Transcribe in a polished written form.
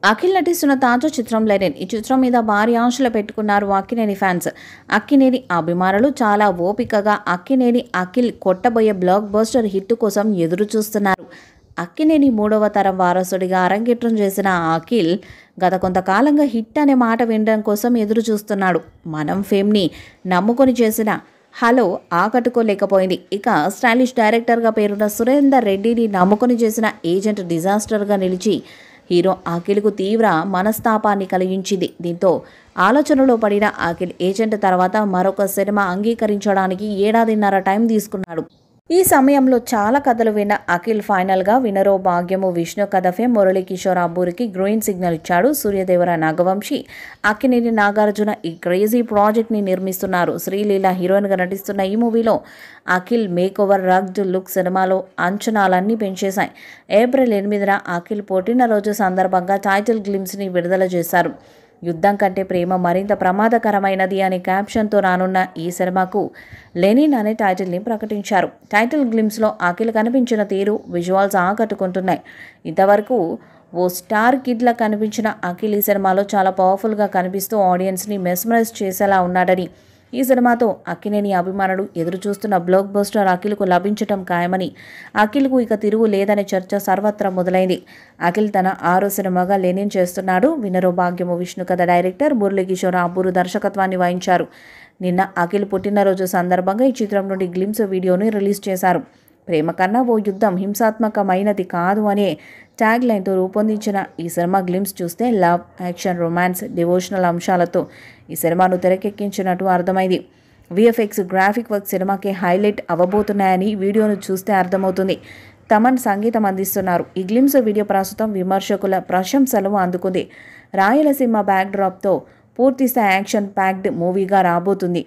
అఖిల్ నటిస్తున్న తాజా చిత్రం లెనిన్. ఈ చిత్రం మీద భారీ ఆశలు పెట్టుకున్నారు అక్కినేని ఫ్యాన్స్. అక్కినేని అభిమానులు చాలా ఓపికగా అక్కినేని అఖిల్ కొట్టబోయే బ్లాక్ బస్టర్ హిట్ కోసం ఎదురు చూస్తున్నారు. అక్కినేని 3వ తరం వారసుడిగా అరంగేట్రం చేసిన అఖిల్ గత కొంతకాలంగా హిట్ అనే మాట వినడం కోసం ఎదురు చూస్తున్నాడు. మనం ఫేమ్ని నమ్ముకొని చేసిన హలో ఆకట్టుకోలేకపోయింది. ఇక స్టైలిష్ డైరెక్టర్గా పేరున్న సురేందర్ రెడ్డిని నమ్ముకొని చేసిన ఏజెంట్ డిజాస్టర్గా నిలిచి హీరో అఖిల్కు తీవ్ర మనస్తాపాన్ని కలిగించింది. దీంతో ఆలోచనలో పడిన అఖిల్ ఏజెంట్ తర్వాత మరొక సినిమా అంగీకరించడానికి ఏడాదిన్నర టైం తీసుకున్నాడు. ఈ సమయంలో చాలా కథలు విన్న అఖిల్ ఫైనల్గా వినరో భాగ్యము విష్ణు కథ ఫేమ్ మురళీకిషోర్ అబ్బూరికి గ్రీన్ సిగ్నల్ ఇచ్చాడు. సూర్యదేవర నాగవంశి, అక్కినేని నాగార్జున ఈ క్రేజీ ప్రాజెక్ట్ని నిర్మిస్తున్నారు. శ్రీలీల హీరోయిన్గా నటిస్తున్న ఈ మూవీలో Akhil make over rugged look సినిమాలో అంచనాలన్నీ పెంచేశాయి. ఏప్రిల్ 8న అఖిల్ పుట్టినరోజు సందర్భంగా టైటిల్ గ్లిమ్స్ని విడుదల చేశారు. యుద్ధం కంటే ప్రేమ మరింత ప్రమాదకరమైనది అనే క్యాప్షన్తో రానున్న ఈ సినిమాకు లెనిన్ అనే టైటిల్ని ప్రకటించారు. టైటిల్ గ్లిమ్స్లో అఖిల్ కనిపించిన తీరు, విజువల్స్ ఆకట్టుకుంటున్నాయి. ఇంతవరకు ఓ స్టార్ కిడ్లా కనిపించిన అఖిల్ ఈ సినిమాలో చాలా పవర్ఫుల్గా కనిపిస్తూ ఆడియన్స్ని మెస్మరైజ్ చేసేలా ఉన్నాడని, ఈ సినిమాతో అక్కినేని అభిమానులు ఎదురు చూస్తున్న బ్లాక్ బస్టర్ అఖిల్కు లభించటం ఖాయమని, అఖిల్కు ఇక తిరుగు లేదనే చర్చ సర్వత్రా మొదలైంది. అఖిల్ తన 6వ సినిమాగా లెనిన్ చేస్తున్నాడు. వినరో భాగ్యము విష్ణు కథ డైరెక్టర్ మురళీకిషోర్ అబ్బూరు దర్శకత్వాన్ని వహించారు. నిన్న అఖిల్ పుట్టినరోజు సందర్భంగా ఈ చిత్రం నుండి గ్లిమ్స్ వీడియోని రిలీజ్ చేశారు. ప్రేమ కన్నా ఓ యుద్ధం హింసాత్మకమైనది కాదు అనే ట్యాగ్ లైన్తో రూపొందించిన ఈ సినిమా గ్లిమ్స్ చూస్తే లవ్, యాక్షన్, రొమాన్స్, డివోషనల్ అంశాలతో ఈ సినిమాను తెరకెక్కించినట్టు అర్థమైంది. విఎఫ్ఎక్స్, గ్రాఫిక్ వర్క్ సినిమాకి హైలైట్ అవ్వబోతున్నాయని వీడియోను చూస్తే అర్థమవుతుంది. తమన్ సంగీతం అందిస్తున్నారు. ఈ గ్లిమ్స్ వీడియో ప్రస్తుతం విమర్శకుల ప్రశంసలు అందుకుంది. రాయలసీమ బ్యాక్డ్రాప్తో పూర్తిస్థాయి యాక్షన్ ప్యాక్డ్ మూవీగా రాబోతుంది.